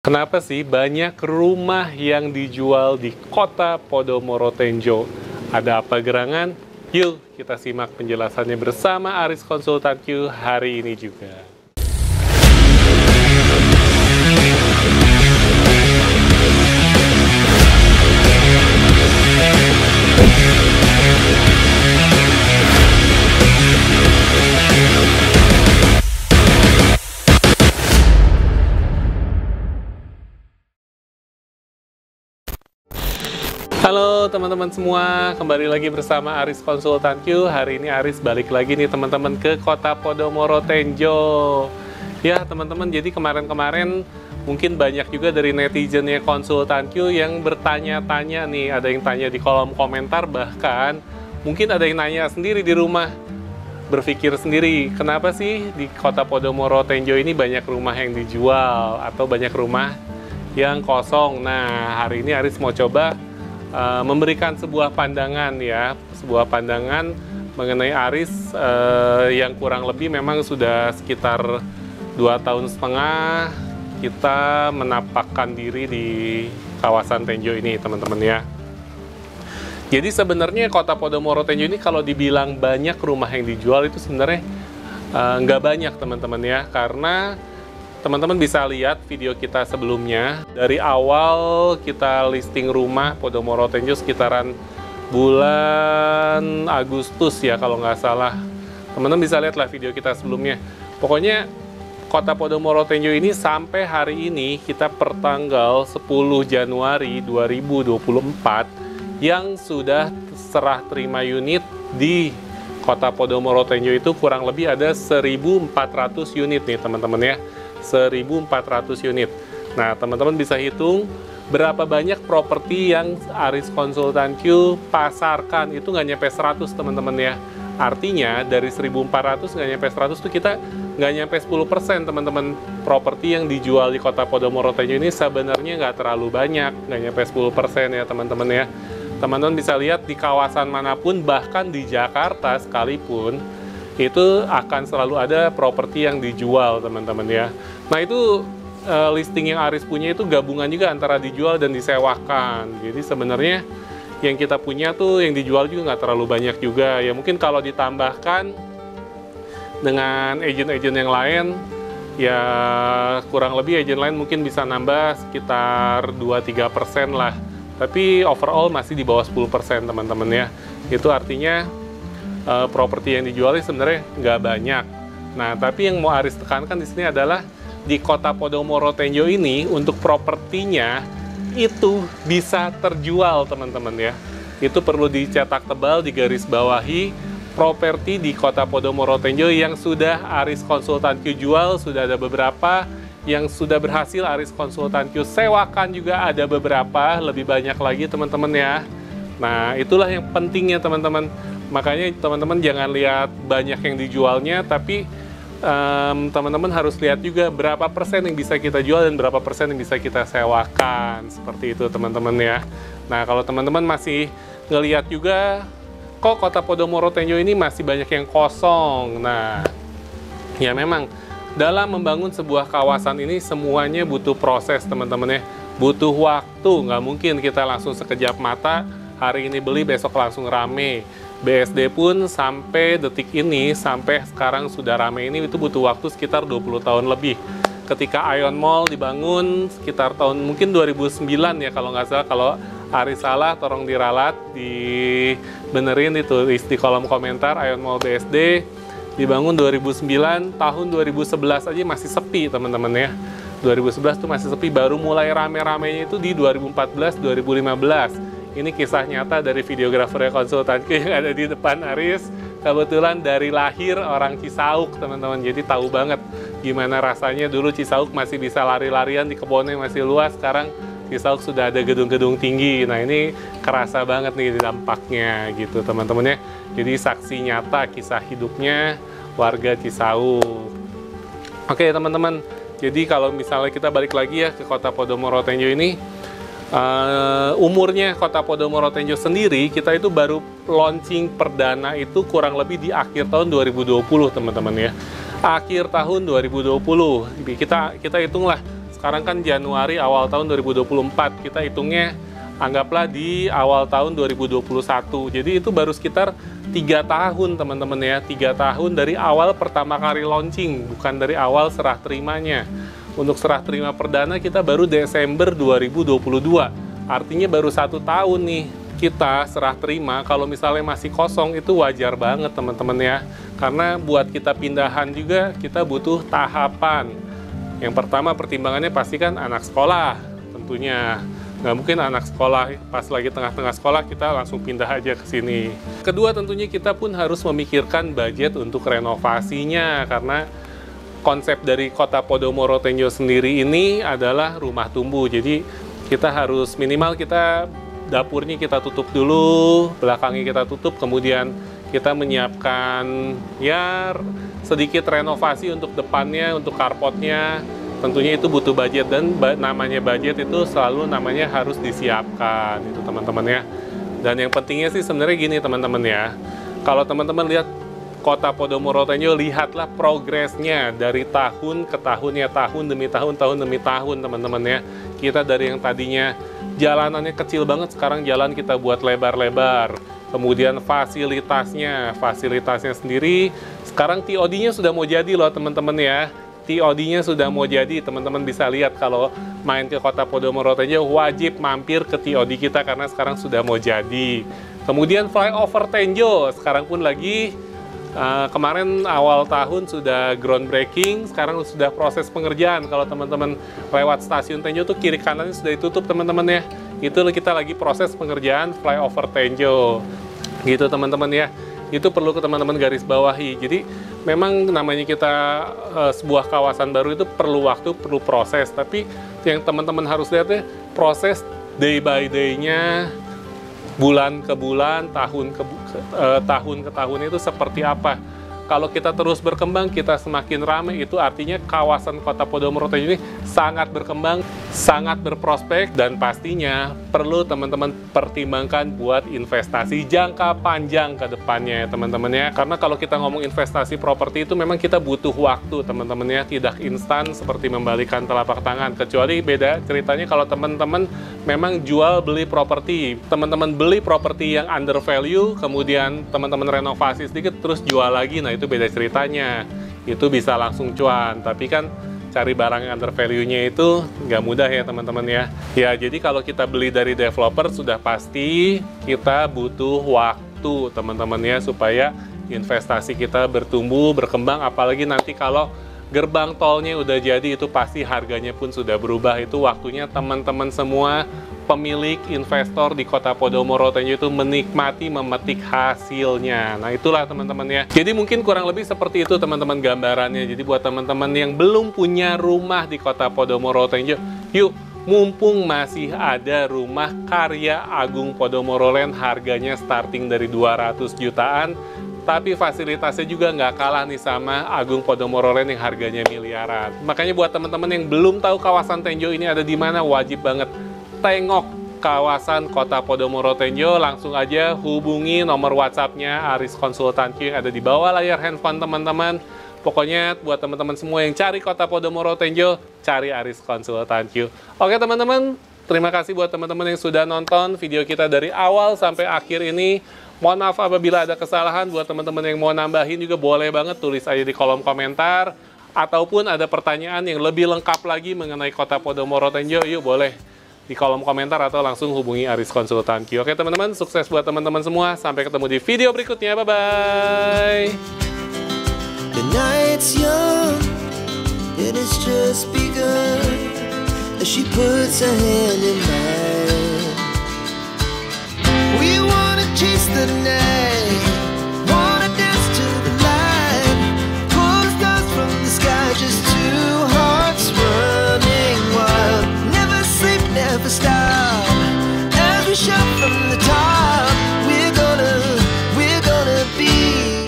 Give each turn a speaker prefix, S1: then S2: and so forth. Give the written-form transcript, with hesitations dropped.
S1: Kenapa sih banyak rumah yang dijual di kota Podomoro Tenjo? Ada apa gerangan? Yuk kita simak penjelasannya bersama Aris Konsultan Q hari ini juga. Halo teman-teman semua, kembali lagi bersama Aris Konsultan Q. Hari ini Aris balik lagi nih teman-teman ke kota Podomoro Tenjo. Ya teman-teman, jadi kemarin-kemarin mungkin banyak juga dari netizennya Konsultan Q yang bertanya-tanya nih. Ada yang tanya di kolom komentar, bahkan mungkin ada yang nanya sendiri di rumah. Berpikir sendiri, kenapa sih di kota Podomoro Tenjo ini banyak rumah yang dijual atau banyak rumah yang kosong. Nah, hari ini Aris mau coba memberikan sebuah pandangan ya, sebuah pandangan mengenai Aris yang kurang lebih memang sudah sekitar 2,5 tahun kita menapakkan diri di kawasan Tenjo ini teman-teman ya. Jadi sebenarnya kota Podomoro Tenjo ini kalau dibilang banyak rumah yang dijual itu sebenarnya nggak banyak teman-teman ya, karena teman-teman bisa lihat video kita sebelumnya. Dari awal kita listing rumah Podomoro Tenjo sekitaran bulan Agustus ya kalau nggak salah. Teman-teman bisa lihat lah video kita sebelumnya. Pokoknya kota Podomoro Tenjo ini sampai hari ini kita per tanggal 10 Januari 2024 yang sudah serah terima unit di kota Podomoro Tenjo itu kurang lebih ada 1.400 unit nih teman-teman ya. 1.400 unit. Nah, teman-teman bisa hitung berapa banyak properti yang Aris Konsultan Q pasarkan. Itu nggak nyampe 100 teman-teman ya. Artinya dari 1.400 nggak nyampe 100 tuh kita nggak nyampe 10% teman-teman. Properti yang dijual di kota Podomoro Tenjo ini sebenarnya nggak terlalu banyak, nggak nyampe 10% ya teman-teman ya. Teman-teman bisa lihat di kawasan manapun, bahkan di Jakarta sekalipun, itu akan selalu ada properti yang dijual teman-teman ya. Nah itu listing yang Aris punya itu gabungan juga antara dijual dan disewakan. Jadi sebenarnya yang kita punya tuh yang dijual juga nggak terlalu banyak juga ya. Mungkin kalau ditambahkan dengan agen-agen yang lain ya kurang lebih agen lain mungkin bisa nambah sekitar 2-3% lah. Tapi overall masih di bawah 10% teman-teman ya. Itu artinya properti yang dijual sebenarnya nggak banyak. Nah, tapi yang mau Aris tekankan di sini adalah di kota Podomoro Tenjo ini untuk propertinya itu bisa terjual teman-teman ya. Itu perlu dicetak tebal, digaris bawahi. Properti di kota Podomoro Tenjo yang sudah Aris Konsultan Q jual sudah ada beberapa, yang sudah berhasil Aris Konsultan Q sewakan juga ada beberapa, lebih banyak lagi teman-teman ya. Nah, itulah yang pentingnya teman-teman. Makanya teman-teman jangan lihat banyak yang dijualnya, tapi teman-teman harus lihat juga berapa persen yang bisa kita jual dan berapa persen yang bisa kita sewakan. Seperti itu teman-teman ya. Nah kalau teman-teman masih ngelihat juga, kok kota Podomoro Tenjo ini masih banyak yang kosong. Nah ya memang dalam membangun sebuah kawasan ini semuanya butuh proses teman-teman ya. Butuh waktu, nggak mungkin kita langsung sekejap mata, hari ini beli besok langsung rame. BSD pun sampai detik ini, sampai sekarang sudah rame ini, itu butuh waktu sekitar 20 tahun lebih. Ketika Ion Mall dibangun sekitar tahun mungkin 2009 ya kalau nggak salah. Kalau Aris salah, tolong diralat, dibenerin, ditulis di kolom komentar. Ion Mall BSD dibangun 2009, tahun 2011 aja masih sepi teman-teman ya. 2011 tuh masih sepi, baru mulai rame-ramenya itu di 2014-2015. Ini kisah nyata dari videografernya Konsultanku yang ada di depan Aris. Kebetulan dari lahir orang Cisauk teman-teman, jadi tahu banget gimana rasanya dulu Cisauk masih bisa lari-larian di kebunnya masih luas. Sekarang Cisauk sudah ada gedung-gedung tinggi. Nah ini kerasa banget nih dampaknya gitu teman-teman ya. Jadi saksi nyata kisah hidupnya warga Cisauk. Oke teman-teman, jadi kalau misalnya kita balik lagi ya ke kota Podomoro Tenjo ini, umurnya kota Podomoro Tenjo sendiri kita itu baru launching perdana itu kurang lebih di akhir tahun 2020 teman-teman ya. Akhir tahun 2020 kita hitunglah sekarang kan Januari awal tahun 2024, kita hitungnya anggaplah di awal tahun 2021. Jadi itu baru sekitar 3 tahun teman-teman ya, 3 tahun dari awal pertama kali launching, bukan dari awal serah terimanya. Untuk serah terima perdana kita baru Desember 2022, artinya baru 1 tahun nih kita serah terima. Kalau misalnya masih kosong itu wajar banget teman-teman ya, karena buat kita pindahan juga kita butuh tahapan. Yang pertama pertimbangannya pasti kan anak sekolah tentunya. Nggak mungkin anak sekolah pas lagi tengah-tengah sekolah kita langsung pindah aja ke sini. Kedua tentunya kita pun harus memikirkan budget untuk renovasinya, karena konsep dari Kota Podomoro Tenjo sendiri ini adalah rumah tumbuh. Jadi kita harus minimal kita dapurnya kita tutup dulu, belakangnya kita tutup, kemudian kita menyiapkan ya sedikit renovasi untuk depannya, untuk carportnya. Tentunya itu butuh budget, dan namanya budget itu selalu namanya harus disiapkan itu teman-teman ya. Dan yang pentingnya sih sebenarnya gini teman-teman ya, kalau teman-teman lihat Kota Podomoro Tenjo, lihatlah progresnya dari tahun ke tahun ya, tahun demi tahun teman-teman ya. Kita dari yang tadinya jalanannya kecil banget, sekarang jalan kita buat lebar-lebar. Kemudian fasilitasnya sendiri, sekarang TOD-nya sudah mau jadi loh teman-teman ya. TOD-nya sudah mau jadi, teman-teman bisa lihat kalau main ke Kota Podomoro Tenjo wajib mampir ke TOD kita karena sekarang sudah mau jadi. Kemudian flyover Tenjo sekarang pun lagi kemarin awal tahun sudah groundbreaking, sekarang sudah proses pengerjaan. Kalau teman-teman lewat stasiun Tenjo tuh kiri kanannya sudah ditutup teman-teman ya. Itu kita lagi proses pengerjaan flyover Tenjo. Gitu teman-teman ya. Itu perlu ke teman-teman garis bawahi. Jadi memang namanya kita sebuah kawasan baru itu perlu waktu, perlu proses. Tapi yang teman-teman harus lihat ya, proses day by day-nya, bulan ke bulan, tahun ke tahun itu seperti apa. Kalau kita terus berkembang, kita semakin ramai, itu artinya kawasan Kota Podomoro Tenjo ini sangat berkembang, sangat berprospek, dan pastinya perlu teman-teman pertimbangkan buat investasi jangka panjang ke depannya ya teman-teman ya. Karena kalau kita ngomong investasi properti itu memang kita butuh waktu teman-teman ya, tidak instan seperti membalikan telapak tangan. Kecuali beda ceritanya kalau teman-teman memang jual beli properti, teman-teman beli properti yang under value, kemudian teman-teman renovasi sedikit terus jual lagi, nah itu beda ceritanya, itu bisa langsung cuan. Tapi kan cari barang yang under value-nya itu nggak mudah ya teman-teman ya. Ya jadi kalau kita beli dari developer sudah pasti kita butuh waktu teman-teman ya, supaya investasi kita bertumbuh, berkembang. Apalagi nanti kalau gerbang tolnya udah jadi, itu pasti harganya pun sudah berubah. Itu waktunya teman-teman semua pemilik investor di Kota Podomoro Tenjo itu menikmati memetik hasilnya. Nah itulah teman-teman ya. Jadi mungkin kurang lebih seperti itu teman-teman gambarannya. Jadi buat teman-teman yang belum punya rumah di Kota Podomoro Tenjo, yuk mumpung masih ada rumah karya Agung Podomoro Land, harganya starting dari 200 jutaan. Tapi fasilitasnya juga nggak kalah nih sama Agung Podomoro Land yang harganya miliaran. Makanya buat teman-teman yang belum tahu kawasan Tenjo ini ada di mana, wajib banget tengok kawasan Kota Podomoro Tenjo. Langsung aja hubungi nomor WhatsApp-nya Aris Konsultan Q yang ada di bawah layar handphone teman-teman. Pokoknya buat teman-teman semua yang cari Kota Podomoro Tenjo, cari Aris Konsultan Q. Oke teman-teman, terima kasih buat teman-teman yang sudah nonton video kita dari awal sampai akhir ini. Mohon maaf apabila ada kesalahan. Buat teman-teman yang mau nambahin juga boleh banget tulis aja di kolom komentar. Ataupun ada pertanyaan yang lebih lengkap lagi mengenai Kota Podomoro Tenjo, yuk boleh di kolom komentar atau langsung hubungi Aris Konsultan Q. Oke teman-teman, sukses buat teman-teman semua. Sampai ketemu di video berikutnya. Bye-bye.
S2: The night's young, it has just begun as she puts her hand in mine.